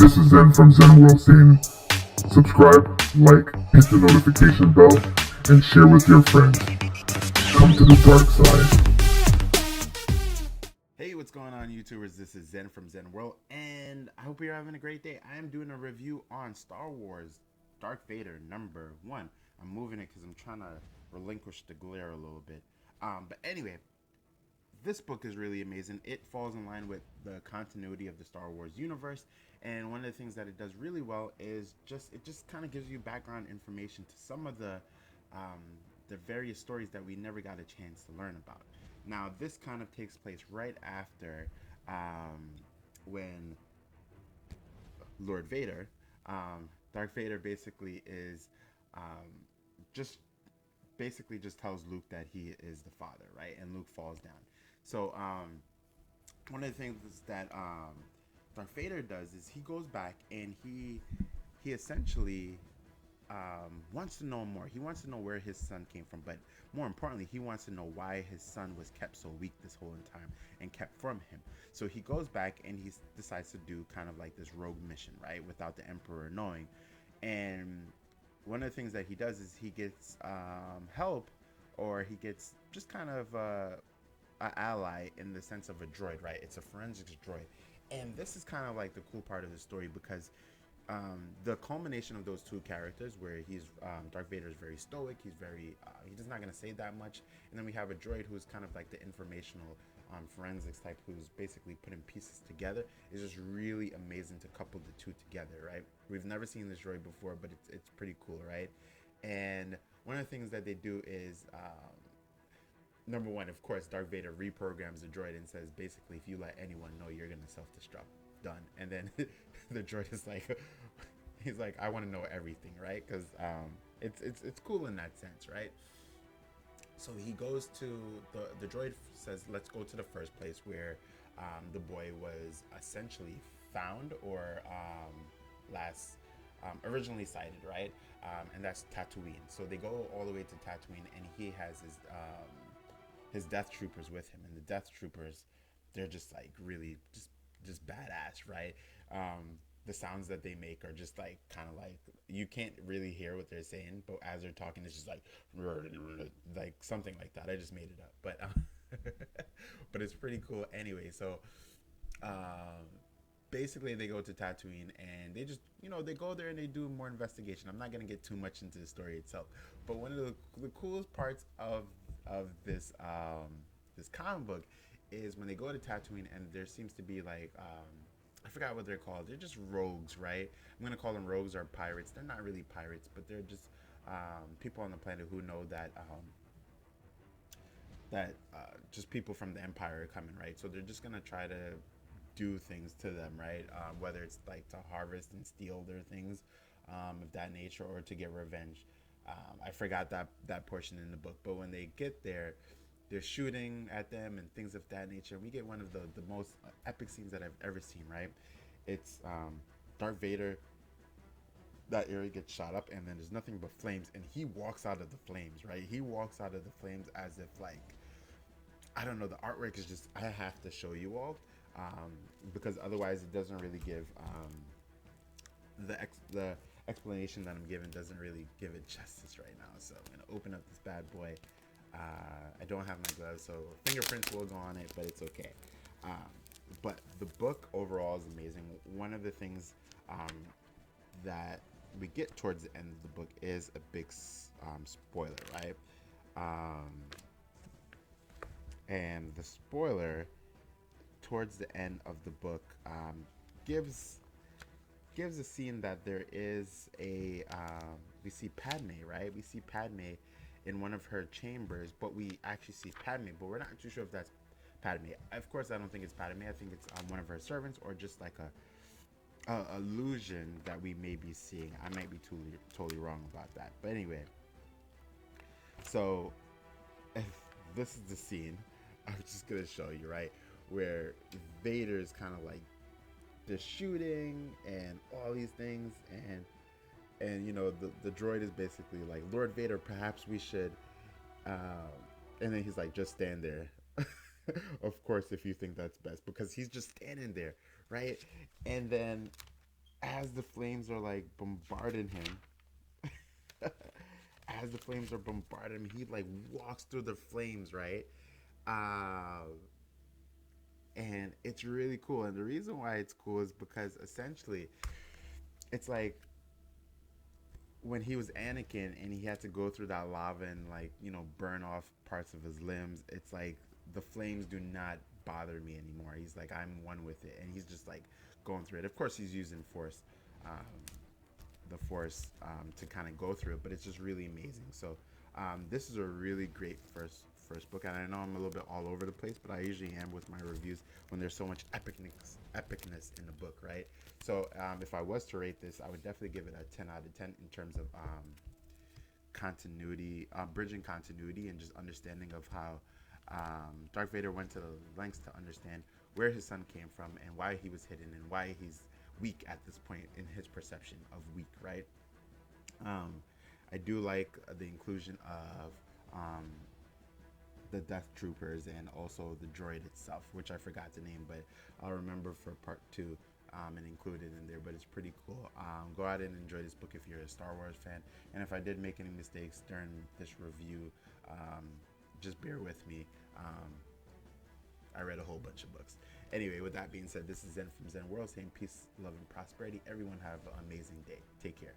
This is Zen from Zen World saying subscribe, like, hit the notification bell, and share with your friends. Come to the dark side. Hey, what's going on, YouTubers? This is Zen from Zen World, and I hope you're having a great day. I am doing a review on Star Wars Darth Vader #1. I'm moving it because I'm trying to relinquish the glare a little bit. But anyway, this book is really amazing. It falls in line with the continuity of the Star Wars universe, and one of the things that it does really well is it just kind of gives you background information to some of the various stories that we never got a chance to learn about. Now, this kind of takes place right after when Lord Vader, Darth Vader, basically is just basically just tells Luke that he is the father, right? And Luke falls down. So one of the things that Darth Vader does is he goes back and he essentially wants to know more. He wants to know where his son came from, but more importantly, he wants to know why his son was kept so weak this whole time and kept from him. So he goes back and he decides to do kind of like this rogue mission, right, without the Emperor knowing. And one of the things that he does is he gets help, or he gets just kind of an ally in the sense of a droid, right? It's a forensics droid. And this is kind of like the cool part of the story, because the culmination of those two characters, where Darth Vader is very stoic, he's just not going to say that much, and then we have a droid who's kind of like the informational forensics type, who's basically putting pieces together. It's just really amazing to couple the two together, right? We've never seen this droid before, but it's pretty cool, right? And one of the things that they do is number one, of course, Darth Vader reprograms the droid and says, basically, if you let anyone know, you're going to self-destruct. Done. And then the droid is like, he's like, I want to know everything, right? Because it's cool in that sense, right? So he goes to, the droid says, let's go to the first place where the boy was essentially found, or originally sighted, right? And that's Tatooine. So they go all the way to Tatooine, and he has his death troopers with him, and the death troopers, they're just like really just badass, right? The sounds that they make are just like kind of like, you can't really hear what they're saying, but as they're talking, it's just like something like that. I just made it up, but but it's pretty cool anyway. So basically they go to Tatooine, and they just, they go there and they do more investigation. I'm not going to get too much into the story itself, but one of the coolest parts of this this comic book is when they go to Tatooine, and there seems to be like I forgot what they're called. They're just rogues, right? I'm gonna call them rogues or pirates. They're not really pirates, but they're just people on the planet who know that just people from the Empire are coming, right? So they're just gonna try to do things to them, right? Whether it's like to harvest and steal their things of that nature, or to get revenge. I forgot that portion in the book, but when they get there, they're shooting at them and things of that nature. We get one of the most epic scenes that I've ever seen, right? It's Darth Vader, that area gets shot up, and then there's nothing but flames, and he walks out of the flames, right? He walks out of the flames as if, like, I don't know, the artwork is just, I have to show you all, because otherwise it doesn't really give the explanation that I'm giving doesn't really give it justice right now. So I'm gonna open up this bad boy. I don't have my gloves, so fingerprints will go on it, but it's okay. But the book overall is amazing. One of the things that we get towards the end of the book is a big spoiler, right? And the spoiler towards the end of the book gives a scene that there is we see Padme, right? We see Padme in one of her chambers, but we actually see Padme, but we're not too sure if that's Padme. Of course, I don't think it's Padme. I think it's one of her servants, or just like a illusion that we may be seeing. I might be totally wrong about that, but anyway. So this is the scene I'm just gonna show you, right, where Vader is kind of like, they're shooting and all these things, and the droid is basically like, Lord Vader, perhaps we should and then he's like, just stand there. Of course, if you think that's best, because he's just standing there, right? And then as the flames are like bombarding him, as the flames are bombarding him, he like walks through the flames, right? Uh, and it's really cool. And the reason why it's cool is because essentially, it's like when he was Anakin and he had to go through that lava and like burn off parts of his limbs. It's like the flames do not bother me anymore. He's like I'm one with it, and he's just like going through it. Of course, he's using um, the force to kind of go through it, but it's just really amazing. So this is a really great first book, and I know I'm a little bit all over the place, but I usually am with my reviews when there's so much epicness in the book, right? So if I was to rate this, I would definitely give it a 10 out of 10 in terms of continuity, bridging continuity, and just understanding of how Darth Vader went to the lengths to understand where his son came from and why he was hidden and why he's weak at this point in his perception of weak, right? Um, I do like the inclusion of the Death Troopers and also the droid itself, which I forgot to name, but I'll remember for part two and include it in there. But it's pretty cool. Go out and enjoy this book if you're a Star Wars fan. And if I did make any mistakes during this review, just bear with me. I read a whole bunch of books. Anyway, with that being said, this is Zen from Zen World saying peace, love, and prosperity. Everyone have an amazing day. Take care.